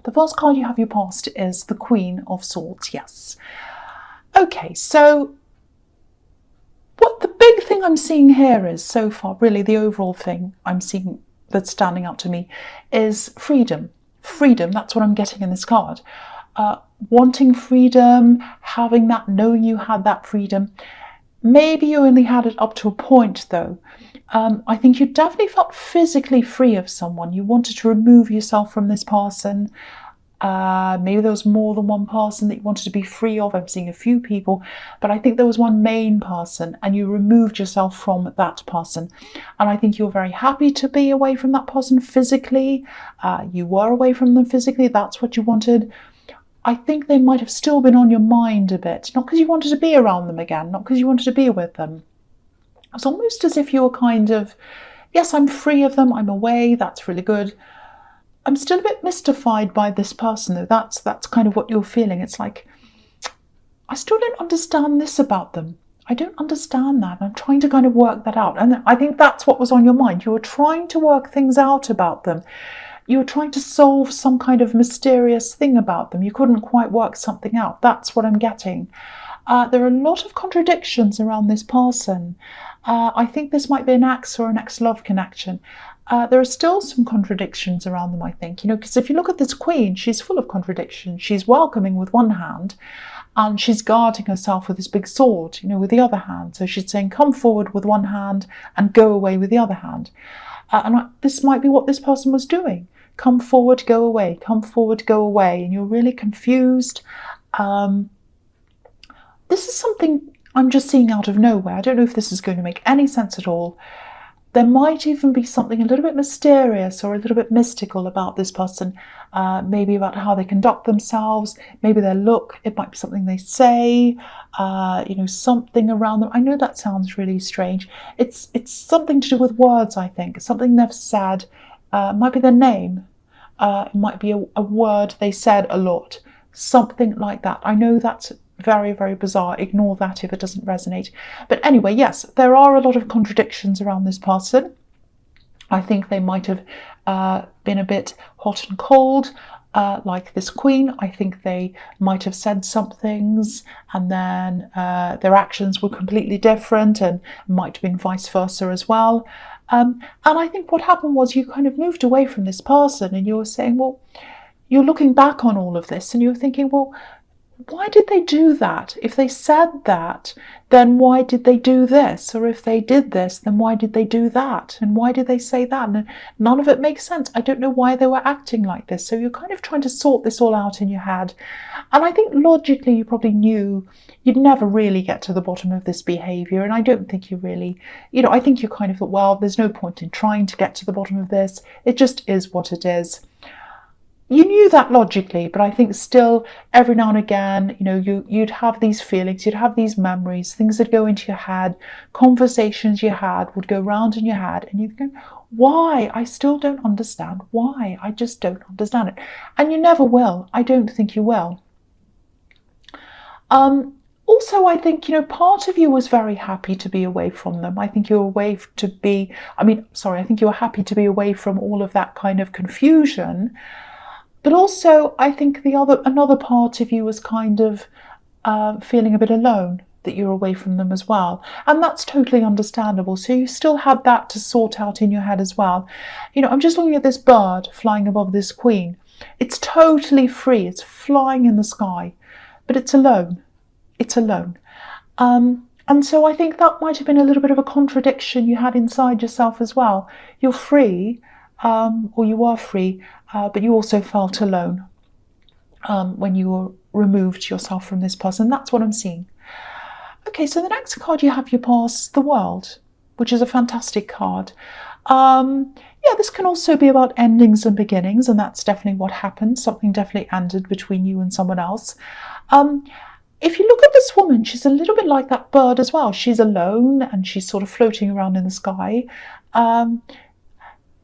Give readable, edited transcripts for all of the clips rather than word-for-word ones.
The first card you have your past is the Queen of Swords, yes. Okay, so what the big thing I'm seeing here is, so far, really the overall thing I'm seeing that's standing out to me is freedom. Freedom, that's what I'm getting in this card. Wanting freedom, having that, knowing you had that freedom. Maybe you only had it up to a point, though. I think you definitely felt physically free of someone. You wanted to remove yourself from this person. Maybe there was more than one person that you wanted to be free of. I'm seeing a few people, but I think there was one main person and you removed yourself from that person. And I think you were very happy to be away from that person physically. You were away from them physically. That's what you wanted. I think they might have still been on your mind a bit, not because you wanted to be around them again, not because you wanted to be with them. It's almost as if you were kind of, yes, I'm free of them, I'm away, that's really good. I'm still a bit mystified by this person, though. That's kind of what you're feeling. It's like, I still don't understand this about them. I don't understand that. I'm trying to kind of work that out. And I think that's what was on your mind. You were trying to work things out about them. You were trying to solve some kind of mysterious thing about them. You couldn't quite work something out. That's what I'm getting. There are a lot of contradictions around this person. I think this might be an ex or an ex-love connection. There are still some contradictions around them, I think, because if you look at this queen, she's full of contradictions. She's welcoming with one hand and she's guarding herself with this big sword, with the other hand. So she's saying, come forward with one hand and go away with the other hand. This might be what this person was doing. Come forward, go away, come forward, go away. And you're really confused. This is something I'm just seeing out of nowhere. I don't know if this is going to make any sense at all. There might even be something a little bit mysterious or a little bit mystical about this person, maybe about how they conduct themselves, maybe their look. It might be something they say, something around them. I know that sounds really strange. It's something to do with words, I think, something they've said. It might be their name. It might be a word they said a lot, something like that. I know that's very, very bizarre. Ignore that if it doesn't resonate. But anyway, yes, there are a lot of contradictions around this person. I think they might have been a bit hot and cold, like this queen. I think they might have said some things and then their actions were completely different, and might have been vice versa as well. And I think what happened was you kind of moved away from this person and you were saying, well, you're looking back on all of this and you're thinking, well, why did they do that? If they said that, then why did they do this? Or if they did this, then why did they do that? And why did they say that? And none of it makes sense. I don't know why they were acting like this. So you're kind of trying to sort this all out in your head. And I think logically you probably knew you'd never really get to the bottom of this behaviour. And I don't think you really, I think you kind of thought, well, there's no point in trying to get to the bottom of this. It just is what it is. You knew that logically, but I think still every now and again, you'd have these feelings, you'd have these memories, things that go into your head, conversations you had would go round in your head, and you'd go, why? I still don't understand. Why? I just don't understand it. And you never will. I don't think you will. Also, I think, part of you was very happy to be away from them. I think you were I think you were happy to be away from all of that kind of confusion. But also, I think another part of you was kind of feeling a bit alone, that you're away from them as well. And that's totally understandable. So you still had that to sort out in your head as well. I'm just looking at this bird flying above this queen. It's totally free. It's flying in the sky, but it's alone. It's alone. And so I think that might have been a little bit of a contradiction you had inside yourself as well. You're free, or you are free, but you also felt alone when you removed yourself from this person. That's what I'm seeing. Okay, so the next card you have your past, the World, which is a fantastic card. This can also be about endings and beginnings, and that's definitely what happened. Something definitely ended between you and someone else. If you look at this woman, she's a little bit like that bird as well. She's alone and she's sort of floating around in the sky.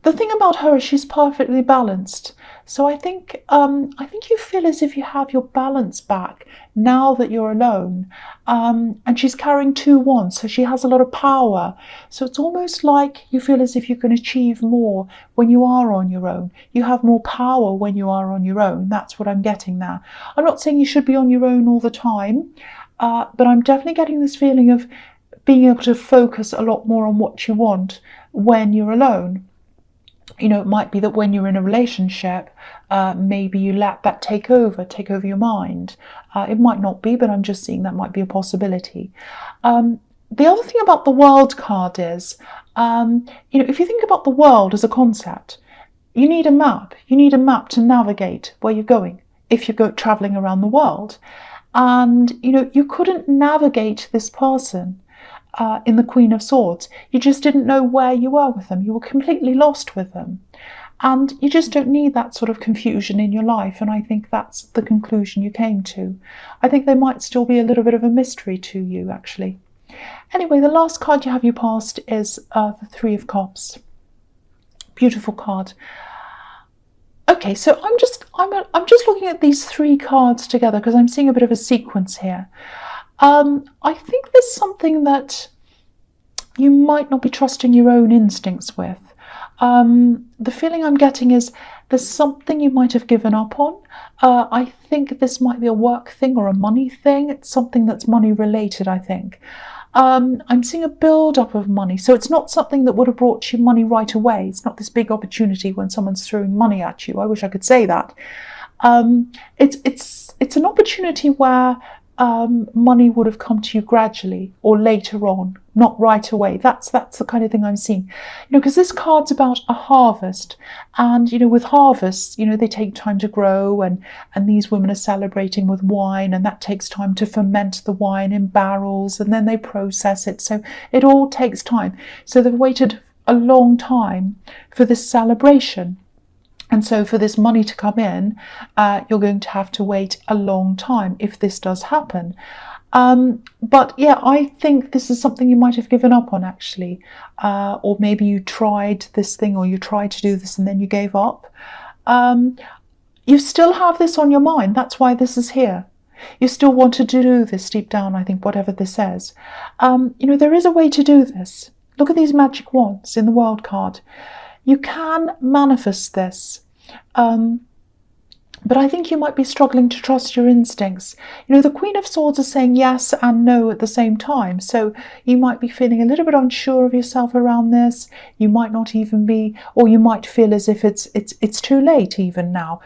the thing about her is she's perfectly balanced. So I think you feel as if you have your balance back now that you're alone. And she's carrying 2 wands, so she has a lot of power. So it's almost like you feel as if you can achieve more when you are on your own. You have more power when you are on your own. That's what I'm getting there. I'm not saying you should be on your own all the time, but I'm definitely getting this feeling of being able to focus a lot more on what you want when you're alone. You know, it might be that when you're in a relationship, maybe you let that take over your mind. It might not be, but I'm just seeing that might be a possibility. The other thing about the World card is, if you think about the world as a concept, you need a map. You need a map to navigate where you're going if you're traveling around the world. And, you couldn't navigate this person in the Queen of Swords. You just didn't know where you were with them. You were completely lost with them. And you just don't need that sort of confusion in your life. And I think that's the conclusion you came to. I think there might still be a little bit of a mystery to you, actually. Anyway, the last card you have you passed is the Three of Cups. Beautiful card. Okay, so I'm just looking at these 3 cards together because I'm seeing a bit of a sequence here. I think there's something that you might not be trusting your own instincts with. The feeling I'm getting is there's something you might have given up on. I think this might be a work thing or a money thing. It's something that's money related, I think. I'm seeing a build-up of money. So it's not something that would have brought you money right away. It's not this big opportunity when someone's throwing money at you. I wish I could say that. It's an opportunity where money would have come to you gradually or later on, not right away. That's the kind of thing I'm seeing. Because this card's about a harvest, and with harvests, they take time to grow, and these women are celebrating with wine, and that takes time to ferment the wine in barrels, and then they process it. So it all takes time. So they've waited a long time for this celebration. And so for this money to come in, you're going to have to wait a long time if this does happen. But yeah, I think this is something you might have given up on, actually. Or maybe you tried this thing, or you tried to do this and then you gave up. You still have this on your mind. That's why this is here. You still want to do this deep down, I think, whatever this says. There is a way to do this. Look at these magic wands in the World card. You can manifest this, but I think you might be struggling to trust your instincts. The Queen of Swords is saying yes and no at the same time, so you might be feeling a little bit unsure of yourself around this. You might not even be, or you might feel as if it's too late even now.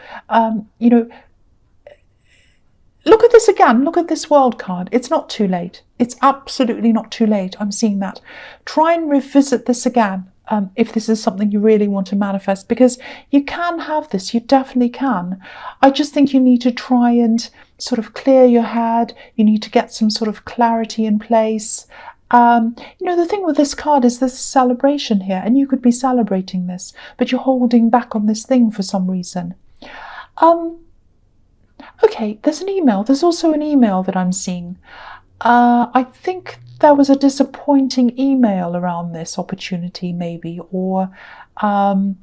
Look at this again. Look at this World card. It's not too late. It's absolutely not too late. I'm seeing that. Try and revisit this again. If this is something you really want to manifest, because you can have this, you definitely can. I just think you need to try and sort of clear your head. You need to get some sort of clarity in place. The thing with this card is there's a celebration here, and you could be celebrating this, but you're holding back on this thing for some reason. Okay, there's an email. There's also an email that I'm seeing. I think there was a disappointing email around this opportunity, maybe, or some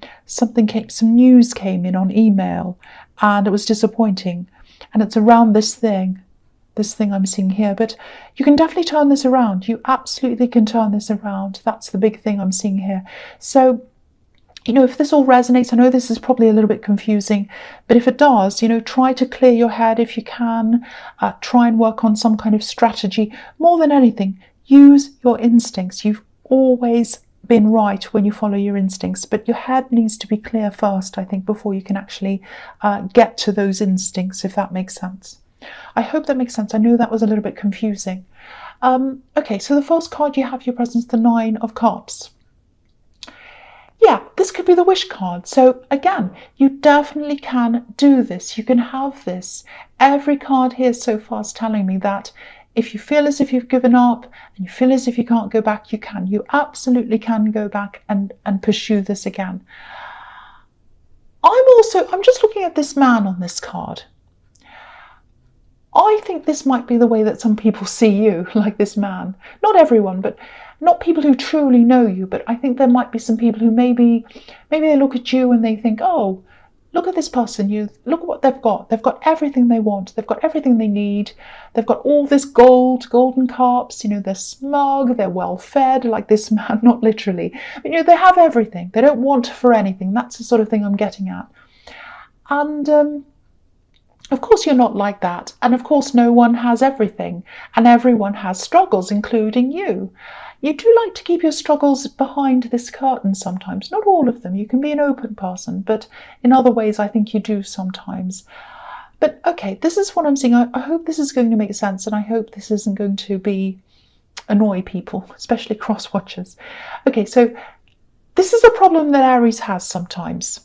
news came in on email, and it was disappointing, and it's around this thing I'm seeing here. But you can definitely turn this around. You absolutely can turn this around. That's the big thing I'm seeing here. So, if this all resonates, I know this is probably a little bit confusing, but if it does, try to clear your head if you can. Try and work on some kind of strategy. More than anything, use your instincts. You've always been right when you follow your instincts, but your head needs to be clear first, I think, before you can actually get to those instincts, if that makes sense. I hope that makes sense. I know that was a little bit confusing. Okay, so the first card you have your presence, the Nine of Cups. Yeah, this could be the wish card. So again, you definitely can do this. You can have this. Every card here so far is telling me that if you feel as if you've given up and you feel as if you can't go back, you can. You absolutely can go back and pursue this again. I'm just looking at this man on this card. I think this might be the way that some people see you, like this man. Not everyone, but not people who truly know you, but I think there might be some people who maybe they look at you and they think, oh, look at this person, look at what they've got. They've got everything they want. They've got everything they need. They've got all this golden carps, they're smug, they're well fed, like this man, not literally. But, they have everything. They don't want for anything. That's the sort of thing I'm getting at. And of course you're not like that. And of course no one has everything. And everyone has struggles, including you. You do like to keep your struggles behind this curtain sometimes. Not all of them. You can be an open person, but in other ways I think you do sometimes. But okay, this is what I'm seeing. I hope this is going to make sense, and I hope this isn't going to annoy people, especially cross-watchers. Okay, so this is a problem that Aries has sometimes.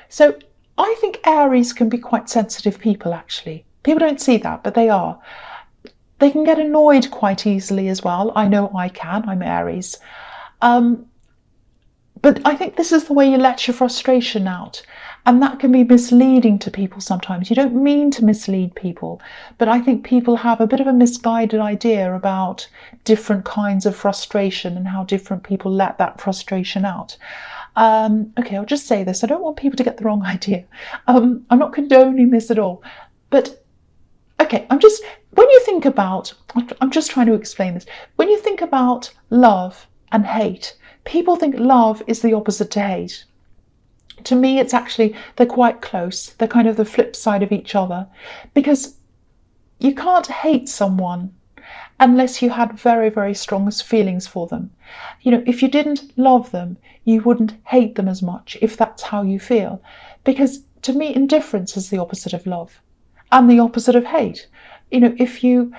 So I think Aries can be quite sensitive people, actually. People don't see that, but they are. They can get annoyed quite easily as well. I know I can. I'm Aries. But I think this is the way you let your frustration out. And that can be misleading to people sometimes. You don't mean to mislead people, but I think people have a bit of a misguided idea about different kinds of frustration and how different people let that frustration out. Okay, I'll just say this. I don't want people to get the wrong idea. I'm not condoning this at all. But, okay, when you think about, I'm just trying to explain this. When you think about love and hate, people think love is the opposite to hate. To me, it's actually, they're quite close. They're kind of the flip side of each other. Because you can't hate someone unless you had very, very strong feelings for them. If you didn't love them, you wouldn't hate them as much, if that's how you feel. Because to me, indifference is the opposite of love and the opposite of hate. If you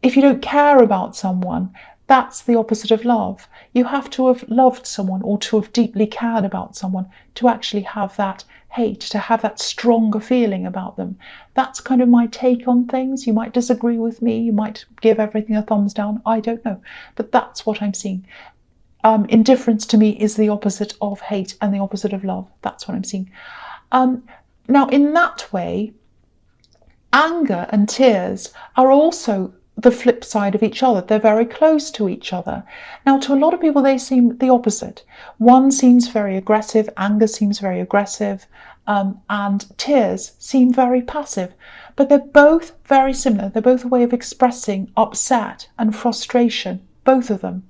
don't care about someone, that's the opposite of love. You have to have loved someone or to have deeply cared about someone to actually have that hate, to have that stronger feeling about them. That's kind of my take on things. You might disagree with me. You might give everything a thumbs down. I don't know. But that's what I'm seeing. Indifference to me is the opposite of hate and the opposite of love. That's what I'm seeing. Now, in that way, anger and tears are also the flip side of each other. They're very close to each other. Now, to a lot of people, they seem the opposite. One seems very aggressive, anger seems very aggressive, and tears seem very passive. But they're both very similar. They're both a way of expressing upset and frustration, both of them.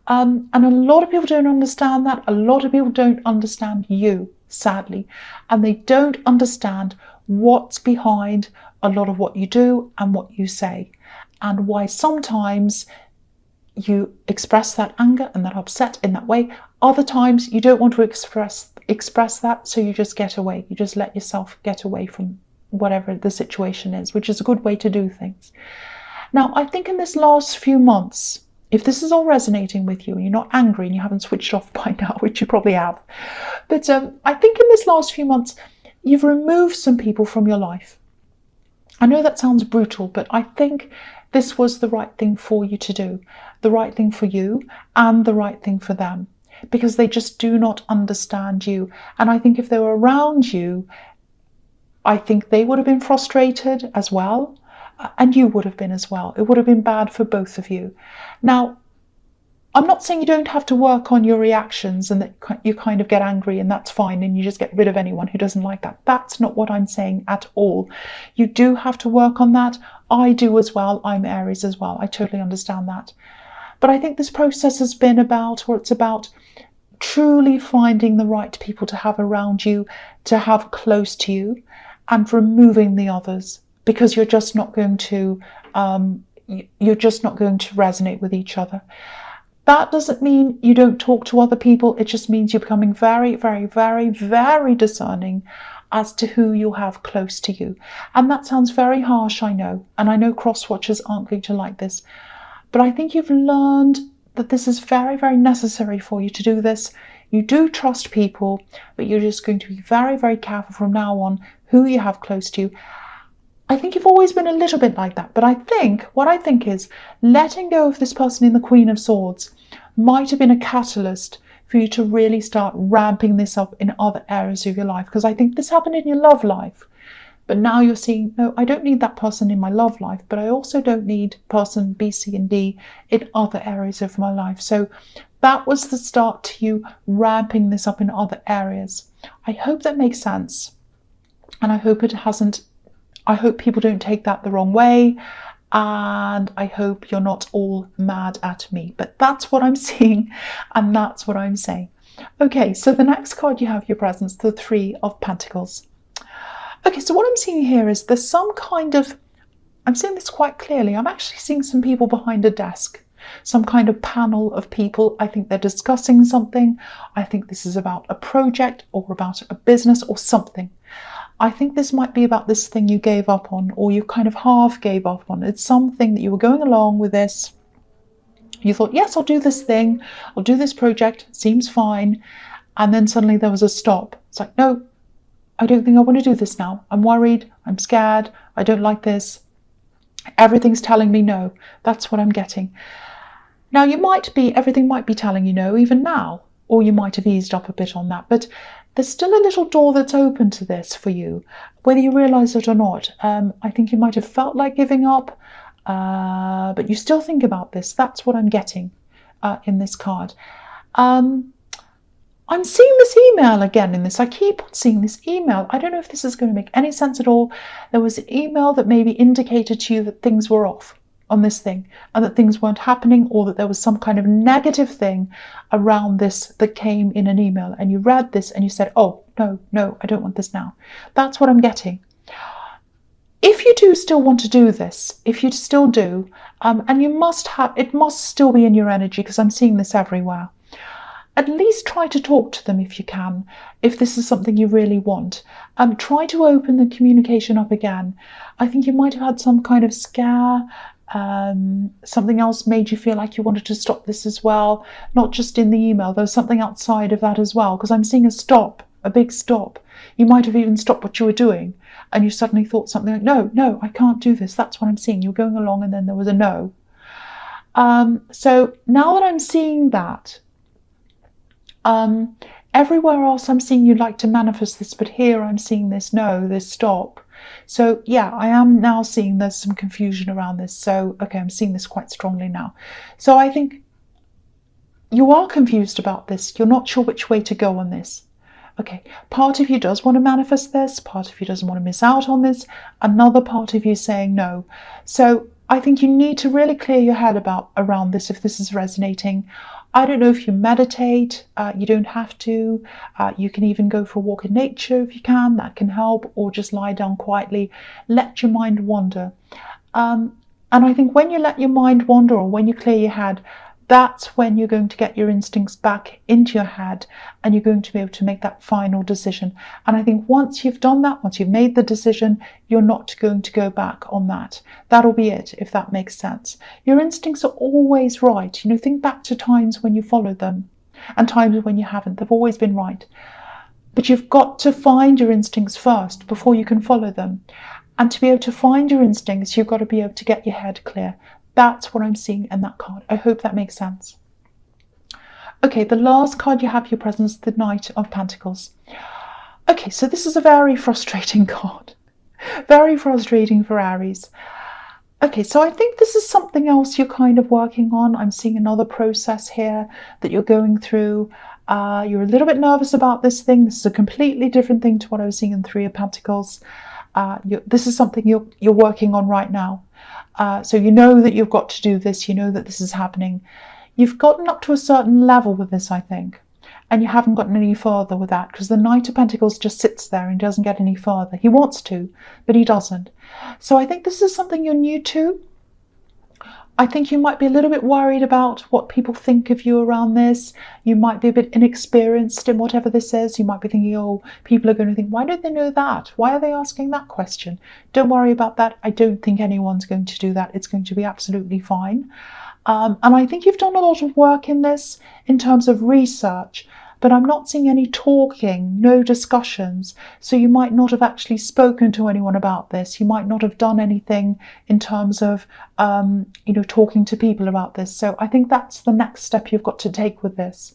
And a lot of people don't understand that. A lot of people don't understand you, sadly. And they don't understand what's behind a lot of what you do and what you say, and why sometimes you express that anger and that upset in that way. Other times you don't want to express that, so you just get away. You just let yourself get away from whatever the situation is, which is a good way to do things. Now, I think in this last few months, if this is all resonating with you and you're not angry and you haven't switched off by now, which you probably have, but I think in this last few months, you've removed some people from your life. I know that sounds brutal, but I think this was the right thing for you to do, the right thing for you and the right thing for them, because they just do not understand you. And I think if they were around you, I think they would have been frustrated as well, and you would have been as well. It would have been bad for both of you. Now, I'm not saying you don't have to work on your reactions and that you kind of get angry and that's fine and you just get rid of anyone who doesn't like that. That's not what I'm saying at all. You do have to work on that. I do as well. I'm Aries as well. I totally understand that. But I think this process has been it's about truly finding the right people to have around you, to have close to you, and removing the others, because you're just not going to resonate with each other. That doesn't mean you don't talk to other people. It just means you're becoming very, very, very, very discerning as to who you have close to you. And that sounds very harsh, I know. And I know cross-watchers aren't going to like this. But I think you've learned that this is very, very necessary for you to do this. You do trust people, but you're just going to be very, very careful from now on who you have close to you. I think you've always been a little bit like that, but what I think is letting go of this person in the Queen of Swords might have been a catalyst for you to really start ramping this up in other areas of your life, because I think this happened in your love life. But now you're seeing, no, I don't need that person in my love life, but I also don't need person B, C, and D in other areas of my life. So that was the start to you ramping this up in other areas. I hope that makes sense. And I hope it hasn't, I hope people don't take that the wrong way. And I hope you're not all mad at me. But that's what I'm seeing, and that's what I'm saying. Okay, so the next card you have your presence, the Three of Pentacles. Okay, so what I'm seeing here is there's some kind of, I'm seeing this quite clearly. I'm actually seeing some people behind a desk, some kind of panel of people. I think they're discussing something. I think this is about a project or about a business or something. I think this might be about this thing you gave up on, or you kind of half gave up on. It's something that you were going along with this. You thought, yes, I'll do this thing. I'll do this project. Seems fine. And then suddenly there was a stop. It's like, no, I don't think I want to do this now. I'm worried. I'm scared. I don't like this. Everything's telling me no. That's what I'm getting. Now, everything might be telling you no even now, or you might have eased up a bit on that. But there's still a little door that's open to this for you, whether you realize it or not. I think you might have felt like giving up, but you still think about this. That's what I'm getting in this card. I'm seeing this email again in this. I keep on seeing this email. I don't know if this is going to make any sense at all. There was an email that maybe indicated to you that things were off on this thing and that things weren't happening, or that there was some kind of negative thing around this that came in an email, and you read this and you said, oh, no, I don't want this now. That's what I'm getting. If you do still want to do this, if you still do, and you must have, it must still be in your energy, because I'm seeing this everywhere. At least try to talk to them if you can, if this is something you really want. Try to open the communication up again. I think you might have had some kind of scare. Something else made you feel like you wanted to stop this as well. Not just in the email, there was something outside of that as well, because I'm seeing a stop, a big stop. You might have even stopped what you were doing, and you suddenly thought something like, no, I can't do this. That's what I'm seeing. You were going along and then there was a no. So now that I'm seeing that, everywhere else I'm seeing you'd like to manifest this, but here I'm seeing this no, this stop. So yeah, I am now seeing there's some confusion around this. So okay, I'm seeing this quite strongly now. So I think you are confused about this. You're not sure which way to go on this. Okay, part of you does want to manifest this, part of you doesn't want to miss out on this, another part of you saying no. So I think you need to really clear your head around this if this is resonating. I don't know if you meditate, you don't have to. You can even go for a walk in nature if you can, that can help, or just lie down quietly, let your mind wander. And I think when you let your mind wander, or when you clear your head, that's when you're going to get your instincts back into your head, and you're going to be able to make that final decision. And I think once you've done that, once you've made the decision, you're not going to go back on that. That'll be it, if that makes sense. Your instincts are always right. You know, think back to times when you followed them and times when you haven't. They've always been right. But you've got to find your instincts first before you can follow them. And to be able to find your instincts, you've got to be able to get your head clear. That's what I'm seeing in that card. I hope that makes sense. Okay, the last card you have your presence, the Knight of Pentacles. Okay, so this is a very frustrating card. Very frustrating for Aries. Okay, so I think this is something else you're kind of working on. I'm seeing another process here that you're going through. You're a little bit nervous about this thing. This is a completely different thing to what I was seeing in Three of Pentacles. This is something you're working on right now. So you know that you've got to do this. You know that this is happening. You've gotten up to a certain level with this, I think, and you haven't gotten any further with that, because the Knight of Pentacles just sits there and doesn't get any further. He wants to, but he doesn't. So I think this is something you're new to. I think you might be a little bit worried about what people think of you around this. You might be a bit inexperienced in whatever this is. You might be thinking, oh, people are going to think, why don't they know that? Why are they asking that question? Don't worry about that. I don't think anyone's going to do that. It's going to be absolutely fine. And I think you've done a lot of work in this in terms of research, but I'm not seeing any talking, no discussions. So you might not have actually spoken to anyone about this. You might not have done anything in terms of, talking to people about this. So I think that's the next step you've got to take with this.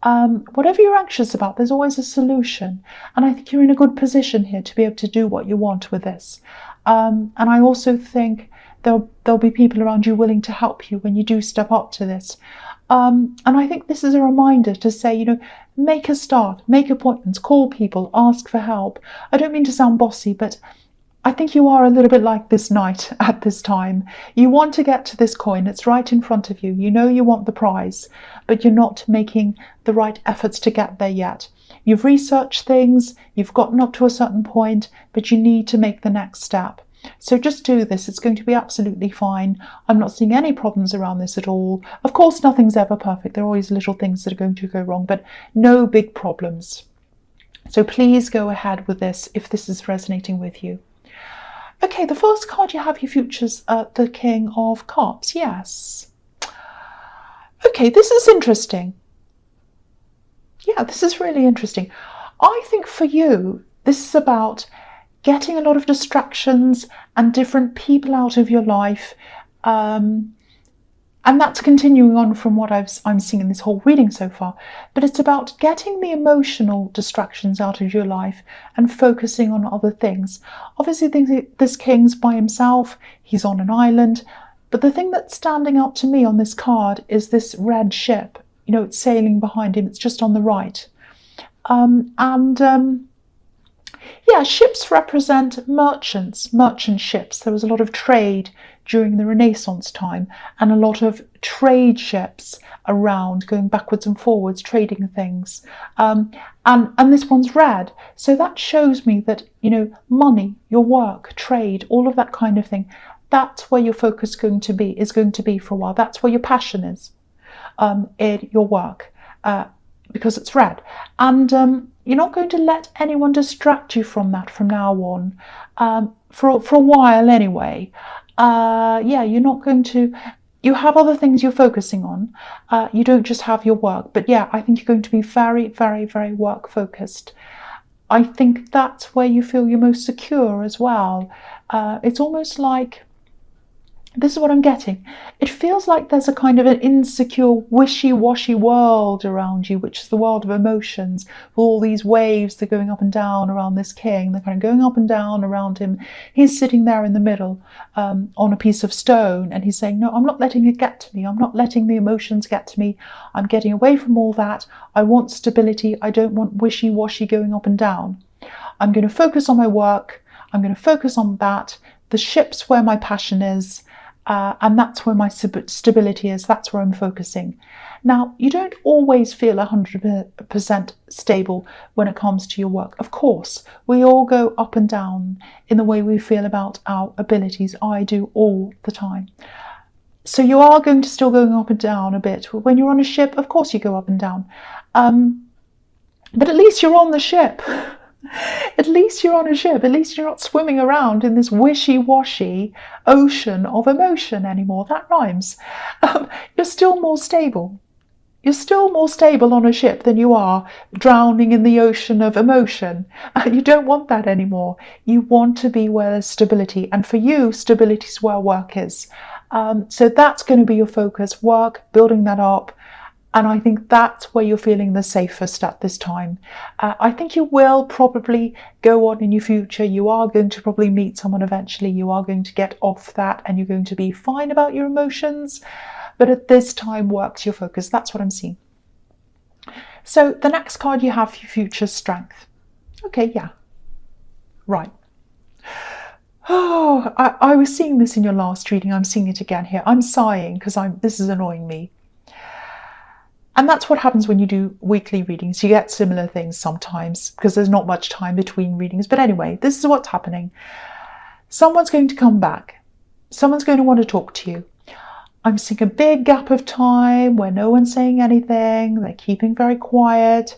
Whatever you're anxious about, there's always a solution. And I think you're in a good position here to be able to do what you want with this. And I also think there'll be people around you willing to help you when you do step up to this. And I think this is a reminder to say, you know, make a start, make appointments, call people, ask for help. I don't mean to sound bossy, but I think you are a little bit like this knight at this time. You want to get to this coin. It's right in front of you. You know you want the prize, but you're not making the right efforts to get there yet. You've researched things, you've gotten up to a certain point, but you need to make the next step. So just do this. It's going to be absolutely fine. I'm not seeing any problems around this at all. Of course, nothing's ever perfect. There are always little things that are going to go wrong, but no big problems. So please go ahead with this if this is resonating with you. Okay, the first card you have, your futures, the King of Cups. Yes. Okay, this is interesting. Yeah, this is really interesting. I think for you, this is about getting a lot of distractions and different people out of your life. And that's continuing on from what I'm seeing in this whole reading so far. But it's about getting the emotional distractions out of your life and focusing on other things. Obviously, this king's by himself. He's on an island. But the thing that's standing out to me on this card is this red ship. You know, it's sailing behind him. It's just on the right. Yeah, ships represent merchants, merchant ships. There was a lot of trade during the Renaissance time and a lot of trade ships around going backwards and forwards, trading things. And this one's red. So that shows me that, you know, money, your work, trade, all of that kind of thing, that's where your focus is going to be for a while. That's where your passion is in your work. Because it's red, and you're not going to let anyone distract you from that from now on, for a while anyway. Yeah, you're not going to. You have other things you're focusing on. You don't just have your work, but yeah, I think you're going to be very, very, very work focused. I think that's where you feel you're most secure as well. It's almost like. This is what I'm getting. It feels like there's a kind of an insecure, wishy-washy world around you, which is the world of emotions. All these waves, they're going up and down around this king. They're kind of going up and down around him. He's sitting there in the middle on a piece of stone, and he's saying, no, I'm not letting it get to me. I'm not letting the emotions get to me. I'm getting away from all that. I want stability. I don't want wishy-washy going up and down. I'm going to focus on my work. I'm going to focus on that. The ship's where my passion is. And that's where my stability is. That's where I'm focusing. Now, you don't always feel 100% stable when it comes to your work. Of course, we all go up and down in the way we feel about our abilities. I do all the time. So you are going to still going up and down a bit. When you're on a ship, of course you go up and down. But at least you're on the ship. At least you're on a ship. At least you're not swimming around in this wishy-washy ocean of emotion anymore. That rhymes. You're still more stable. You're still more stable on a ship than you are drowning in the ocean of emotion. You don't want that anymore. You want to be where there's stability. And for you, stability is where work is. So that's going to be your focus, work, building that up. And I think that's where you're feeling the safest at this time. I think you will probably go on in your future. You are going to probably meet someone eventually. You are going to get off that and you're going to be fine about your emotions. But at this time, work's your focus. That's what I'm seeing. So the next card you have, your future strength. Okay, yeah. Right. Oh, I was seeing this in your last reading. I'm seeing it again here. I'm sighing because this is annoying me. And that's what happens when you do weekly readings. You get similar things sometimes because there's not much time between readings. But anyway, this is what's happening. Someone's going to come back. Someone's going to want to talk to you. I'm seeing a big gap of time where no one's saying anything. They're keeping very quiet.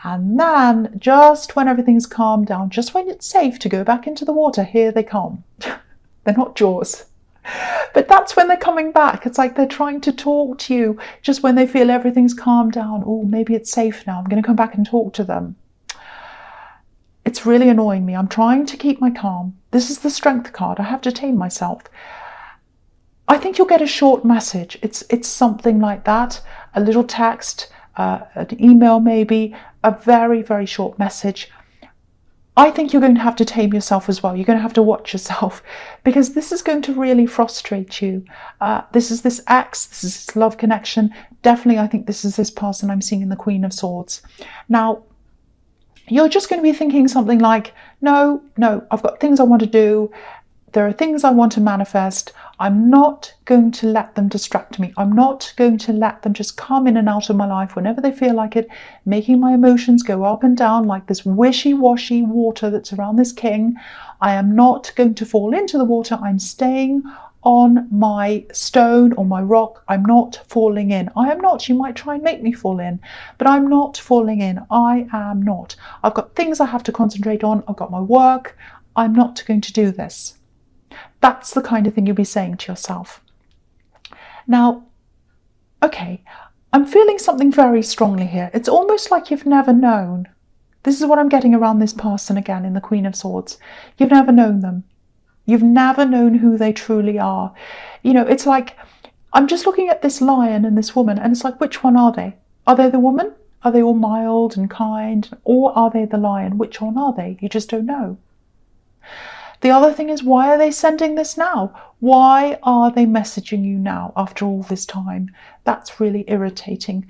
And then, just when everything's calmed down, just when it's safe to go back into the water, here they come. They're not Jaws. But that's when they're coming back. It's like they're trying to talk to you just when they feel everything's calmed down. Oh, maybe it's safe now. I'm going to come back and talk to them. It's really annoying me. I'm trying to keep my calm. This is the strength card. I have to tame myself. I think you'll get a short message. It's something like that. A little text, an email maybe, a very, very short message. I think you're going to have to tame yourself as well. You're going to have to watch yourself, because this is going to really frustrate you. This is this ex, this is this love connection. Definitely, I think this is this person I'm seeing in the Queen of Swords. Now, you're just going to be thinking something like, no, I've got things I want to do. There are things I want to manifest. I'm not going to let them distract me. I'm not going to let them just come in and out of my life whenever they feel like it, making my emotions go up and down like this wishy-washy water that's around this king. I am not going to fall into the water. I'm staying on my stone or my rock. I'm not falling in. I am not. You might try and make me fall in, but I'm not falling in. I am not. I've got things I have to concentrate on. I've got my work. I'm not going to do this. That's the kind of thing you'll be saying to yourself. Now, okay, I'm feeling something very strongly here. It's almost like you've never known. This is what I'm getting around this person again in the Queen of Swords. You've never known them. You've never known who they truly are. You know, it's like, I'm just looking at this lion and this woman, and it's like, which one are they? Are they the woman? Are they all mild and kind? Or are they the lion? Which one are they? You just don't know. The other thing is, why are they sending this now? Why are they messaging you now after all this time? That's really irritating.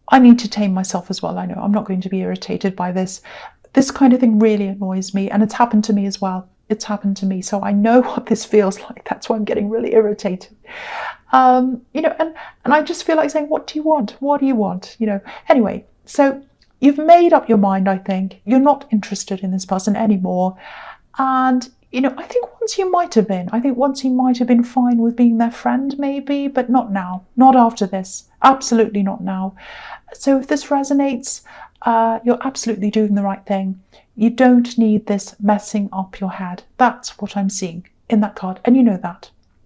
I need to tame myself as well. I know I'm not going to be irritated by this. This kind of thing really annoys me, and it's happened to me as well. It's happened to me, so I know what this feels like. That's why I'm getting really irritated. You know, and I just feel like saying, what do you want? What do you want? You know, anyway, so you've made up your mind, I think. You're not interested in this person anymore. And, you know, I think once you might have been. I think once you might have been fine with being their friend, maybe, but not now. Not after this. Absolutely not now. So if this resonates, you're absolutely doing the right thing. You don't need this messing up your head. That's what I'm seeing in that card, and you know that.